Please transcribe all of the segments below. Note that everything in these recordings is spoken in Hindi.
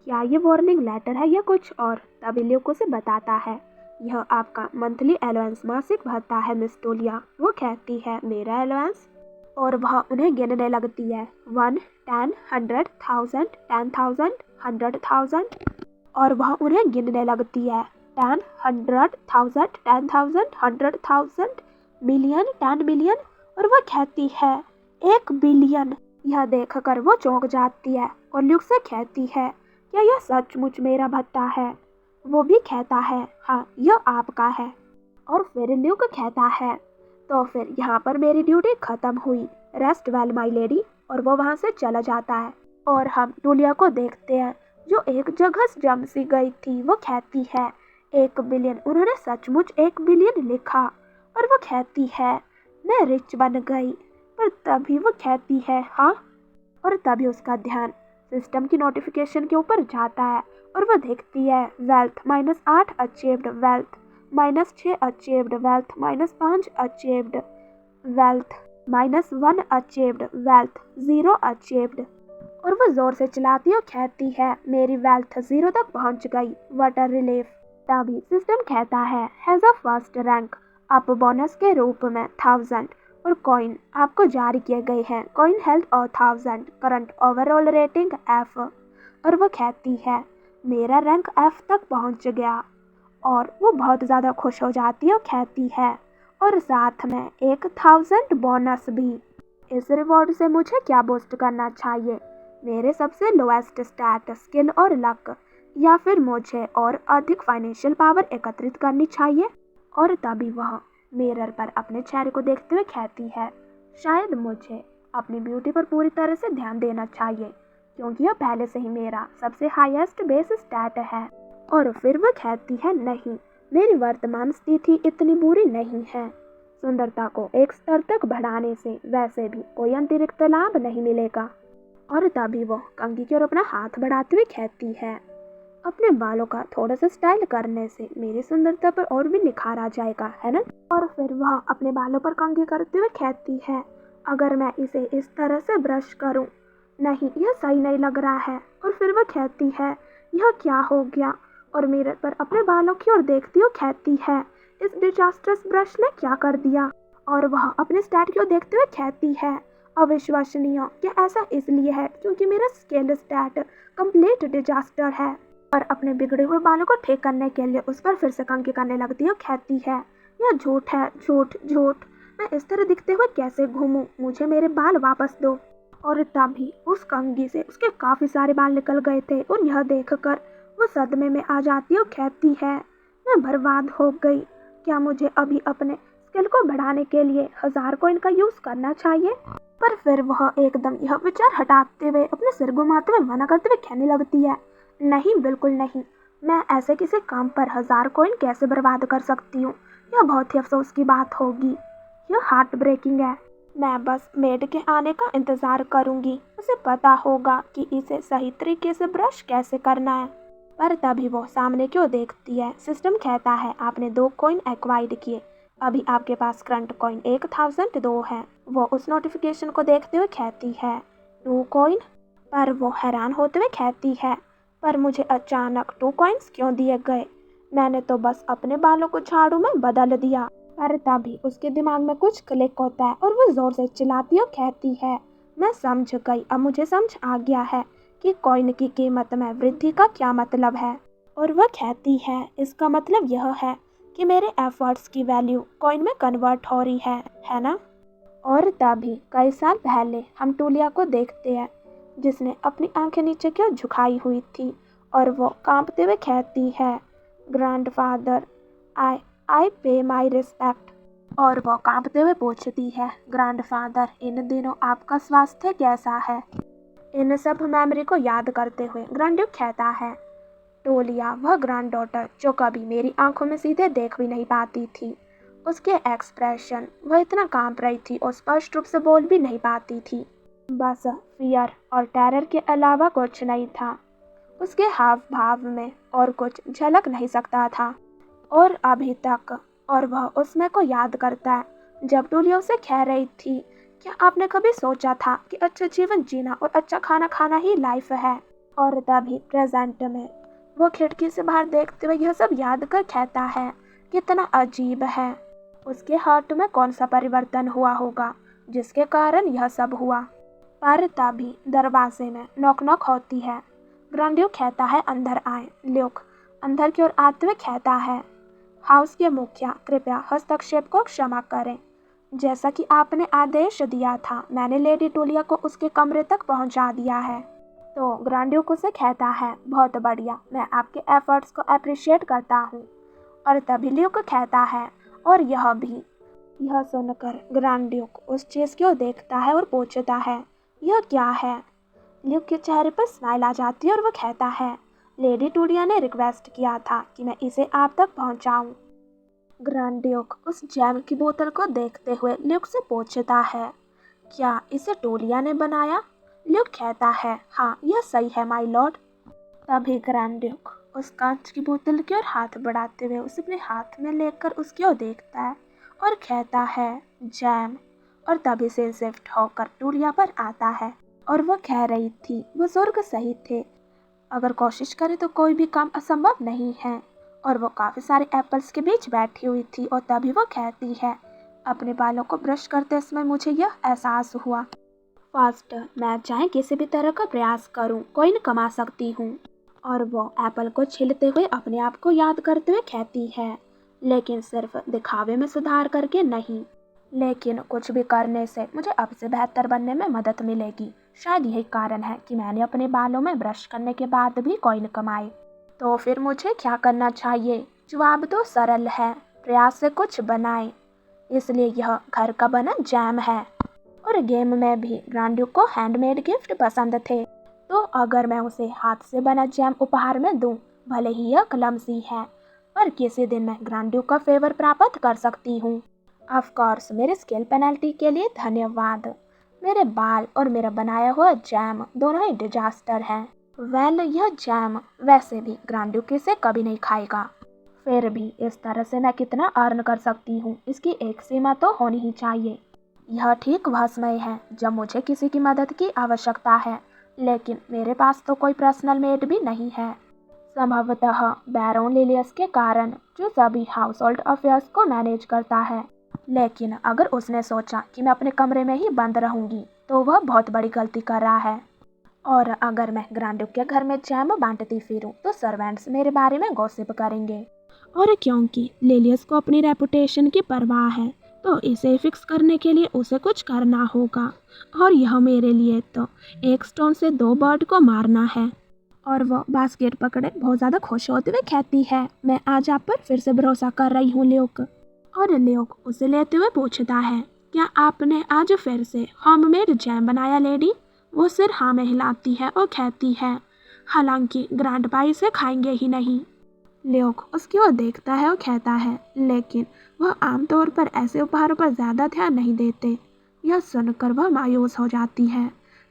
क्या ये वार्निंग लेटर है या कुछ और? तभी ल्यूक उसे बताता है, यह आपका मंथली अलाउंस, मासिक भत्ता है मिस टोलिया। वो कहती है, मेरा अलाउंस? और वह उन्हें गिनने लगती है, 1, 10, 100,000, 10,000, 100,000। और वह उन्हें गिनने लगती है, 10, 100,000, 10,000, 100,000, मिलियन, 10 मिलियन। और वह कहती है, 1 बिलियन। यह देखकर वो चौंक जाती है और ल्यूक से कहती है, क्या यह सचमुच मेरा भत्ता है? वो भी कहता है, हाँ यह आपका है। और फिर ल्यूक कहता है, तो फिर यहाँ पर मेरी ड्यूटी खत्म हुई, रेस्ट वेल माई लेडी। और वो वहाँ से चला जाता है और हम टूलिया को देखते हैं जो एक जगह जम सी गई थी। वो कहती है, 1 बिलियन, उन्होंने सचमुच 1 बिलियन लिखा। और वो कहती है, मैं रिच बन गई। पर तभी वो कहती है, हाँ। और तभी उसका ध्यान सिस्टम की नोटिफिकेशन के ऊपर जाता है और वो देखती है, wealth -8 achieved, wealth -6 achieved, wealth -5 achieved, wealth -1 achieved, wealth 0 achieved. और वो जोर से चिल्लाती और कहती है, मेरी वेल्थ 0 तक पहुंच गई, व्हाट अ रिलीफ। तभी सिस्टम कहता है, हैज अ फर्स्ट रैंक, आप बोनस के रूप में 1000 और कॉइन आपको जारी किए गए हैं। कॉइन हेल्थ और 1000, करंट ओवरऑल रेटिंग F। और वो कहती है, मेरा रैंक F तक पहुंच गया। और वो बहुत ज़्यादा खुश हो जाती है और कहती है, और साथ में 1000 बोनस भी। इस रिवॉर्ड से मुझे क्या बूस्ट करना चाहिए? मेरे सबसे लोएस्ट स्टैट, स्किल और लक, या फिर मुझे और अधिक फाइनेंशियल पावर एकत्रित करनी चाहिए? और तभी वह मिरर पर अपने चेहरे को देखते हुए कहती है, शायद मुझे अपनी ब्यूटी पर पूरी तरह से ध्यान देना चाहिए, क्योंकि यह पहले से ही मेरा सबसे हाईएस्ट बेस स्टैट है। और फिर वह कहती है, नहीं, मेरी वर्तमान स्थिति इतनी बुरी नहीं है। सुंदरता को एक स्तर तक बढ़ाने से वैसे भी कोई अतिरिक्त लाभ नहीं मिलेगा। और तभी वो कंघी की ओर अपना हाथ बढ़ाते हुए कहती है, अपने बालों का थोड़ा सा स्टाइल करने से मेरी सुंदरता पर और भी निखार आ जाएगा, है ना? और फिर वह अपने बालों पर कंघी करते हुए कहती है, अगर मैं इसे इस तरह से ब्रश करूं, नहीं यह सही नहीं लग रहा है। और फिर वह कहती है, यह क्या हो गया? और मिरर पर अपने बालों की ओर देखती हुई कहती है, इस डिजास्टर्स ब्रश ने क्या कर दिया? और वह अपने स्टैट की ओर देखते हुए कहती है, अविश्वसनीय। क्या ऐसा इसलिए है क्योंकि मेरा स्केल स्टैट कंप्लीट डिजास्टर है? और अपने बिगड़े हुए बालों को ठीक करने के लिए उस पर फिर से कंघी करने लगती है और कहती है, यह झूठ है, झूठ झूठ। मैं इस तरह दिखते हुए कैसे घूमूं? मुझे मेरे बाल वापस दो। और तभी उस कंघी से उसके काफी सारे बाल निकल गए थे और यह देखकर वो सदमे में आ जाती है और कहती है, मैं बर्बाद हो गई। क्या मुझे अभी अपने स्किल को बढ़ाने के लिए 1000 कॉइन का यूज करना चाहिए? पर फिर वह एकदम यह विचार हटाते हुए अपने सिर घुमाते हुए मना करते हुए कहने लगती है, नहीं, बिल्कुल नहीं। मैं ऐसे किसी काम पर 1000 कॉइन कैसे बर्बाद कर सकती हूँ? यह बहुत ही अफसोस की बात होगी। यह हार्ट ब्रेकिंग है। मैं बस मेड के आने का इंतजार करूंगी। उसे पता होगा कि इसे सही तरीके से ब्रश कैसे करना है। पर तभी वो सामने क्यों देखती है। सिस्टम कहता है, आपने 2 कॉइन एक्वाइर्ड किए, अभी आपके पास करंट कॉइन 1002 है। वो उस नोटिफिकेशन को देखते हुए कहती है, 2 कॉइन? पर वो हैरान होते हुए कहती है, पर मुझे अचानक 2 कॉइन्स क्यों दिए गए? मैंने तो बस अपने बालों को झाड़ू में बदल दिया। पर तभी उसके दिमाग में कुछ क्लिक होता है और वो जोर से चिल्लाती और कहती है, मैं समझ गई, अब मुझे समझ आ गया है कि कॉइन की कीमत में वृद्धि का क्या मतलब है। और वह कहती है, इसका मतलब यह है कि मेरे एफर्ट्स की वैल्यू कॉइन में कन्वर्ट हो रही है ना? और तभी कई साल पहले हम टूलिया को देखते हैं, जिसने अपनी आंखें नीचे की ओर झुकाई हुई थी और वो कांपते हुए कहती है, ग्रैंडफादर, आई पे माई रिस्पेक्ट। और वो कांपते हुए पूछती है, ग्रैंडफादर, इन दिनों आपका स्वास्थ्य कैसा है? इन सब मेमोरी को याद करते हुए ग्रैंड्यूक कहता है, टोलिया, वह ग्रैंड डॉटर जो कभी मेरी आंखों में सीधे देख भी नहीं पाती थी। उसके एक्सप्रेशन, वह इतना कांप रही थी और स्पष्ट रूप से बोल भी नहीं पाती थी। बस फियर और टेरर के अलावा कुछ नहीं था उसके हाव भाव में, और कुछ झलक नहीं सकता था। और अभी तक, और वह उसमें को याद करता है जब टूलिया उसे कह रही थी, क्या आपने कभी सोचा था कि अच्छा जीवन जीना और अच्छा खाना खाना ही लाइफ है? और तभी प्रेजेंट में वो खिड़की से बाहर देखते हुए यह सब याद कर कहता है, कितना अजीब है, उसके हार्ट में कौन सा परिवर्तन हुआ होगा जिसके कारण यह सब हुआ। पर तभी दरवाजे में नॉक नॉक होती है। ग्रांडियो कहता है अंदर आए। ल्यूक अंदर की ओर आते हुए कहता है, हाउस के मुखिया कृपया हस्तक्षेप को क्षमा करें। जैसा कि आपने आदेश दिया था मैंने लेडी टूलिया को उसके कमरे तक पहुंचा दिया है। तो ग्रांडियो को से कहता है, बहुत बढ़िया, मैं आपके एफर्ट्स को अप्रिशिएट करता हूँ। और तभी ल्यूक कहता है, और यह भी। यह सुनकर ग्रांड्यूक उस चीज को देखता है और पूछता है, यह क्या है। ल्यूक के चेहरे पर स्माइल आ जाती है और वह कहता है, लेडी टूलिया ने रिक्वेस्ट किया था कि मैं इसे आप तक पहुंचाऊं। ग्रांड्यूक उस जैम की बोतल को देखते हुए ल्यूक से पूछता है, क्या इसे टूलिया ने बनाया। ल्यूक कहता है, हाँ यह सही है माय लॉर्ड। तभी ग्रांड्यूक उस कांच की बोतल की ओर हाथ बढ़ाते हुए उसे अपने हाथ में लेकर उसकी ओर देखता है और कहता है, जैम। और तभी से शिफ्ट होकर टूलिया पर आता है और वह कह रही थी बुजुर्ग सही थे, अगर कोशिश करे तो कोई भी काम असंभव नहीं है। और वो काफ़ी सारे एप्पल्स के बीच बैठी हुई थी और तभी वो कहती है, अपने बालों को ब्रश करते समय मुझे यह एहसास हुआ, फर्स्ट मैं चाहे किसी भी तरह का प्रयास करूं, कोई न कमा सकती हूं। और वो एप्पल को छीलते हुए अपने आप को याद करते हुए कहती है, लेकिन सिर्फ दिखावे में सुधार करके नहीं, लेकिन कुछ भी करने से मुझे अब से बेहतर बनने में मदद मिलेगी। शायद यही कारण है कि मैंने अपने बालों में ब्रश करने के बाद भी कॉइन कमाए। तो फिर मुझे क्या करना चाहिए। जवाब तो सरल है, प्रयास से कुछ बनाए। इसलिए यह घर का बना जैम है। और गेम में भी ग्रांड्यूक को हैंडमेड गिफ्ट पसंद थे, तो अगर मैं उसे हाथ से बना जैम उपहार में दूं, भले ही यह क्लमसी है, पर किसी दिन मैं ग्रांड्यूक का फेवर प्राप्त कर सकती हूँ। ऑफ कोर्स मेरे स्किल पेनल्टी के लिए धन्यवाद। मेरे बाल और मेरा बनाया हुआ जैम दोनों ही डिजास्टर हैं। वेल यह जैम वैसे भी ग्रांड्यूक इसे कभी नहीं खाएगा। फिर भी इस तरह से मैं कितना अर्न कर सकती हूँ, इसकी एक सीमा तो होनी ही चाहिए। यह ठीक वह समय है जब मुझे किसी की मदद की आवश्यकता है, लेकिन मेरे पास तो कोई पर्सनल मेड भी नहीं है। संभवतः बैरोन लिलियस के कारण, जो सभी हाउस होल्ड अफेयर्स को मैनेज करता है। लेकिन अगर उसने सोचा कि मैं अपने कमरे में ही बंद रहूंगी तो वह बहुत बड़ी गलती कर रहा है। और अगर मैं ग्रांड्यूक के घर में जैम बांटती फिरूं तो सर्वेंट्स मेरे बारे में गॉसिप करेंगे। और क्योंकि लिलियस को अपनी रेपुटेशन की परवाह है, तो इसे फिक्स करने के लिए उसे कुछ करना होगा। और यह मेरे लिए तो एक स्टोन से दो बर्ड को मारना है। और वो बास्केट पकड़े बहुत ज़्यादा खुश होते हुए कहती है, मैं आज आप पर फिर से भरोसा कर रही हूँ ल्यूक। और ल्यूक उसे लेते हुए पूछता है, क्या आपने आज फिर से होममेड जैम बनाया लेडी। वो सिर हाँ में हिलाती है और कहती है, हालांकि ग्रैंडपा इसे खाएंगे ही नहीं। ल्यूक उसकी ओर देखता है और कहता है, लेकिन वह आमतौर पर ऐसे उपहारों पर ज़्यादा ध्यान नहीं देते। यह सुनकर वह मायूस हो जाती है।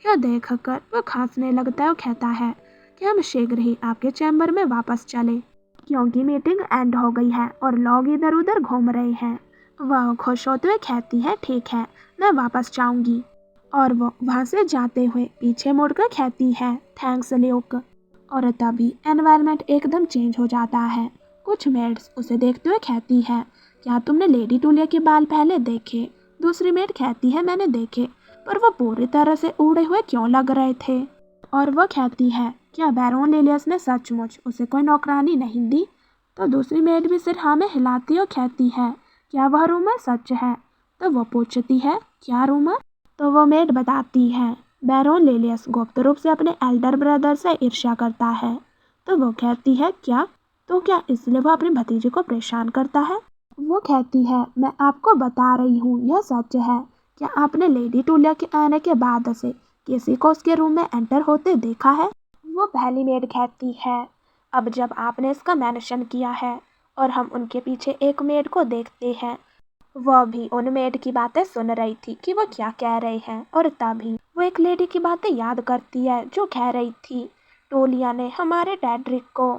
यह देखकर वह खांसने लगता है और कहता है कि हम शीघ्र ही आपके चैम्बर में वापस चले, क्योंकि मीटिंग एंड हो गई है और लोग इधर उधर घूम रहे हैं। वह खुश होते हुए कहती है, ठीक है मैं वापस जाऊंगी। और वो वहाँ से जाते हुए पीछे मुड़कर कहती है, थैंक्स ल्यूक। और तभी एनवायरनमेंट एकदम चेंज हो जाता है। कुछ मेड्स उसे देखते हुए कहती है, क्या तुमने लेडी टूलिया के बाल पहले देखे। दूसरी मेड कहती है, मैंने देखे, पर वो पूरी तरह से उड़े हुए क्यों लग रहे थे। और वह कहती है, क्या बैरोन लिलियस ने सचमुच उसे कोई नौकरानी नहीं दी। तो दूसरी मेड भी सिर हाँ में हिलाती और कहती है, क्या वह रूमर सच है। तो वो पूछती है, क्या रूमर। तो वो मेड बताती है, बैरोन लिलियस गुप्त रूप से अपने एल्डर ब्रदर से ईर्ष्या करता है। तो वो कहती है, क्या। तो क्या इसलिए वो अपने भतीजे को परेशान करता है। वो कहती है, मैं आपको बता रही हूँ यह सच है। क्या आपने लेडी टूलिया के आने के बाद से किसी को उसके रूम में एंटर होते देखा है। वो पहली मेड कहती है, अब जब आपने इसका मेंशन किया है और हम उनके पीछे एक मेड को देखते हैं, वह भी उन मेड की बातें सुन रही थी कि वो क्या कह रहे हैं। और तभी वो एक लेडी की बातें याद करती है जो कह रही थी, टोलिया ने हमारे डैड्रिक को,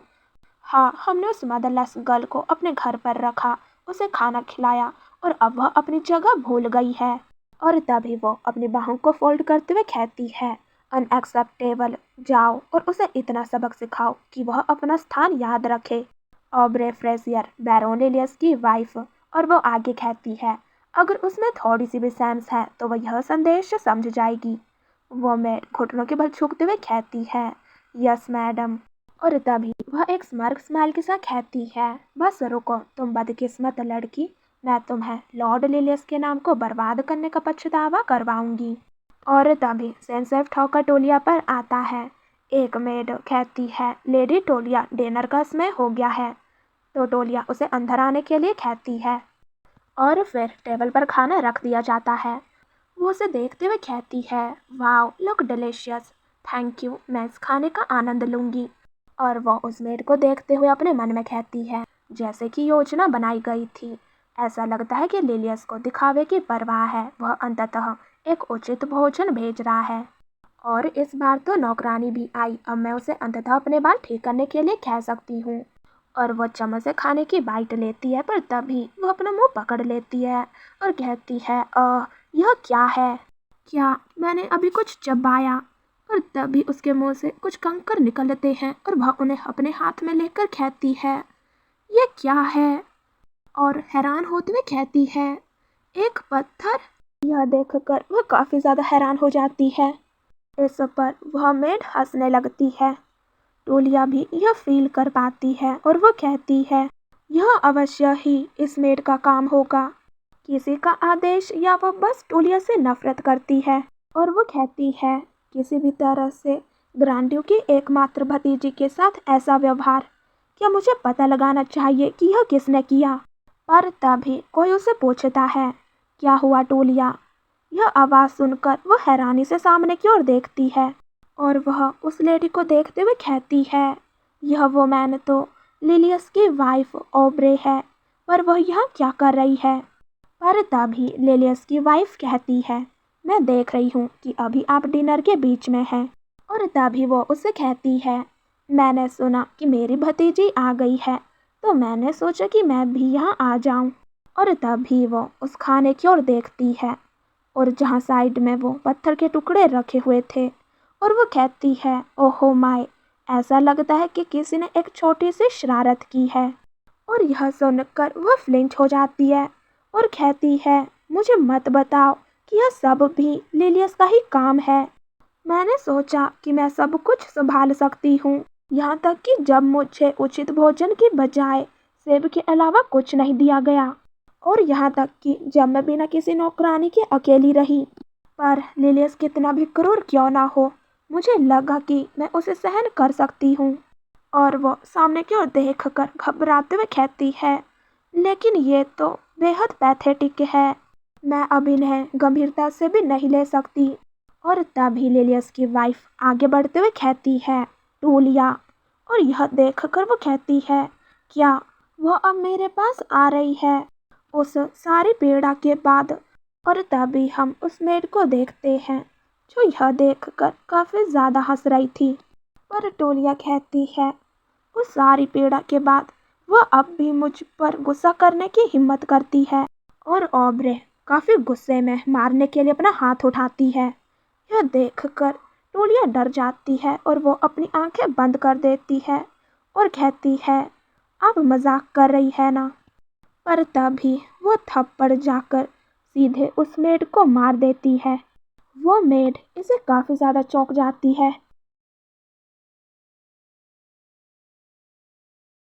हाँ हमने उस मदरलेस गर्ल को अपने घर पर रखा, उसे खाना खिलाया और अब वह अपनी जगह भूल गई है। और तभी वो अपनी बाहों को फोल्ड करते हुए कहती है, अनएक्सेप्टेबल। जाओ और उसे इतना सबक सिखाओ कि वह अपना स्थान याद रखे। ऑब्रे फ्रेजियर, बैरोन लिलियस की वाइफ, और वो आगे कहती है, अगर उसमें थोड़ी सी भी सेंस है तो वह यह संदेश समझ जाएगी। वो मेड घुटनों के बल झुकते हुए कहती है, यस मैडम। और तभी वह एक स्माइल के साथ कहती है, बस रुको तुम बदकिस्मत लड़की, मैं तुम्हें लॉर्ड लिलियस के नाम को बर्बाद करने का पछतावा करवाऊंगी। और तभी सेंसेफ ठोकर टोलिया पर आता है। एक मेड कहती है, लेडी टोलिया, डिनर का समय हो गया है। तो टोलिया उसे अंदर आने के लिए कहती है और फिर टेबल पर खाना रख दिया जाता है। वो उसे देखते हुए कहती है, wow look delicious, thank you, मैं इस खाने का आनंद लूंगी। और वो उस मेड को देखते हुए अपने मन में कहती है, जैसे कि योजना बनाई गई थी। ऐसा लगता है कि लिलियस को दिखावे की परवाह है, वह अंततः एक उचित भोजन भेज रहा है। और इस बार तो नौकरानी भी आई, अब मैं उसे अंततः अपने बाल ठीक करने के लिए कह सकती हूँ। और वह चम्मच से खाने की बाइट लेती है, पर तभी वो अपना मुंह पकड़ लेती है और कहती है, यह क्या है? क्या मैंने अभी कुछ चबाया? और तभी उसके मुंह से कुछ कंकर निकलते हैं और वह उन्हें अपने हाथ में लेकर कहती है, यह क्या है? और हैरान होते हुए कहती है, एक पत्थर। यह देखकर वह काफी ज्यादा हैरान हो जाती है। इस पर वह मेड हंसने लगती है। टोलिया भी यह फील कर पाती है और वो कहती है, यह अवश्य ही इस मेड का काम होगा, किसी का आदेश, या वह बस टोलिया से नफरत करती है। और वो कहती है, किसी भी तरह से ग्रांडियो की एकमात्र भतीजी के साथ ऐसा व्यवहार, क्या मुझे पता लगाना चाहिए कि यह किसने किया? पर तभी कोई उसे पूछता है, क्या हुआ टोलिया? यह आवाज़ सुनकर वह हैरानी से सामने की ओर देखती है और वह उस लेडी को देखते हुए कहती है, यह वो मैन तो लिलियस की वाइफ ऑब्रे है, पर वह यहाँ क्या कर रही है? पर तभी लिलियस की वाइफ कहती है, मैं देख रही हूँ कि अभी आप डिनर के बीच में हैं। और तभी वो उससे कहती है, मैंने सुना कि मेरी भतीजी आ गई है, तो मैंने सोचा कि मैं भी यहाँ आ जाऊँ। और तभी वो उस खाने की ओर देखती है और जहाँ साइड में वो पत्थर के टुकड़े रखे हुए थे, और वो कहती है, ओहो माय, ऐसा लगता है कि किसी ने एक छोटी सी शरारत की है। और यह सुनकर वह फ्लिंच हो जाती है और कहती है, मुझे मत बताओ कि यह सब भी लिलियस का ही काम है। मैंने सोचा कि मैं सब कुछ संभाल सकती हूँ, यहाँ तक कि जब मुझे उचित भोजन की बजाय सेब के अलावा कुछ नहीं दिया गया, और यहाँ तक कि जब मैं बिना किसी नौकरानी के अकेली रही। पर लिलियस कितना भी क्रूर क्यों ना हो, मुझे लगा कि मैं उसे सहन कर सकती हूँ। और वो सामने की ओर देखकर घबराते हुए कहती है, लेकिन ये तो बेहद पैथेटिक है, मैं अब इन्हें गंभीरता से भी नहीं ले सकती। और तभी लिलियस की वाइफ आगे बढ़ते हुए कहती है, टूलिया। और यह देखकर वो कहती है, क्या वह अब मेरे पास आ रही है उस सारी पीड़ा के बाद? और तभी हम उस मेड को देखते हैं जो यह देखकर काफ़ी ज़्यादा हंस रही थी। पर टोलिया कहती है, उस सारी पीड़ा के बाद वह अब भी मुझ पर गुस्सा करने की हिम्मत करती है। और ऑब्रे काफ़ी गुस्से में मारने के लिए अपना हाथ उठाती है। यह देखकर टोलिया डर जाती है और वो अपनी आंखें बंद कर देती है और कहती है, आप मजाक कर रही है ना? पर तभी वो थप्पड़ जाकर सीधे उस मेड को मार देती है। वो मेड इसे काफ़ी ज़्यादा चौंक जाती है